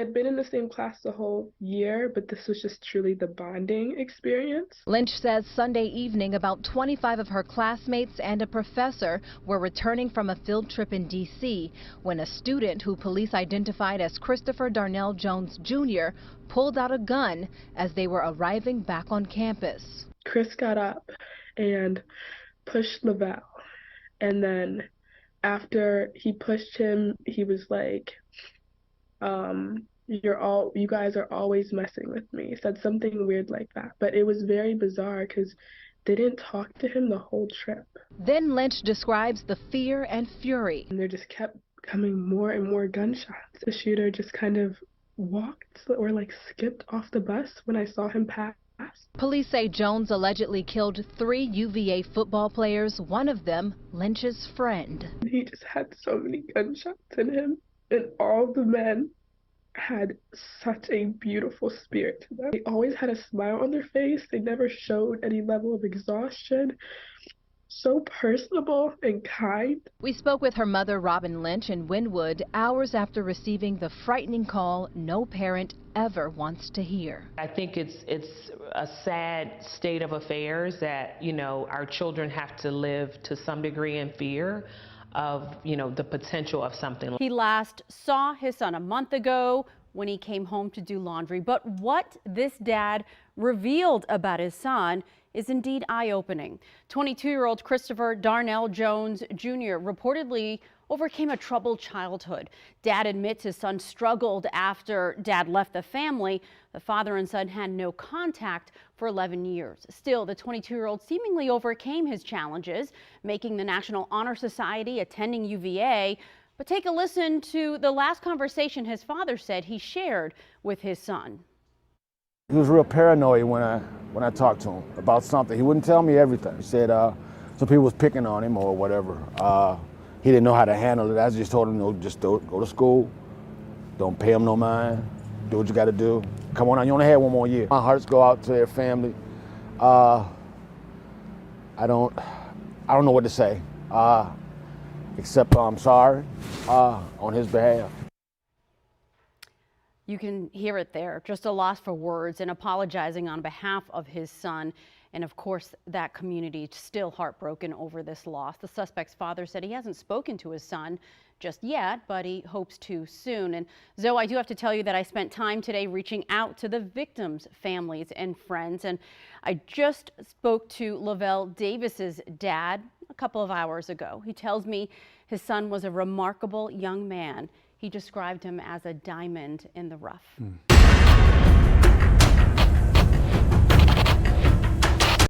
I'd been in the same class the whole year, but this was just truly the bonding experience. Lynch says Sunday evening about 25 of her classmates and a professor were returning from a field trip in D.C. when a student who police identified as Christopher Darnell Jones Jr. pulled out a gun as they were arriving back on campus. Chris got up and pushed Lavelle, and then after he pushed him, he was like, you guys are always messing with me. Said something weird like that. But it was very bizarre because they didn't talk to him the whole trip. Then Lynch describes the fear and fury. And there just kept coming more and more gunshots. The shooter just kind of walked or like skipped off the bus when I saw him pass. Police say Jones allegedly killed 3 UVA football players, one of them Lynch's friend. He just had so many gunshots in him, and all the men had such a beautiful spirit to them. They always had a smile on their face. They never showed any level of exhaustion. So personable and kind. We spoke with her mother, Robin Lynch, in Wynwood hours after receiving the frightening call no parent ever wants to hear. I think it's a sad state of affairs that, you know, our children have to live to some degree in fear of, you know, the potential of something. He last saw his son a month ago when he came home to do laundry. But what this dad revealed about his son is indeed eye-opening. 22-year-old Christopher Darnell Jones Jr. reportedly overcame a troubled childhood. Dad admits his son struggled after dad left the family. The father and son had no contact for 11 years. Still, the 22-year-old seemingly overcame his challenges, making the National Honor Society, attending UVA. But take a listen to the last conversation his father said he shared with his son. He was real paranoid when I talked to him about something. He wouldn't tell me everything. He said some people was picking on him or whatever. He didn't know how to handle it. I just told him, no, just go to school. Don't pay him no mind. Do what you got to do. Come on, you only had one more year. My hearts go out to their family. I don't know what to say, except I'm sorry on his behalf. You can hear it there, just a loss for words and apologizing on behalf of his son. And of course, that community still heartbroken over this loss. The suspect's father said he hasn't spoken to his son just yet, but he hopes to soon. And Zoe, I do have to tell you that I spent time today reaching out to the victims' families and friends. And I just spoke to Lavelle Davis's dad a couple of hours ago. He tells me his son was a remarkable young man. He described him as a diamond in the rough.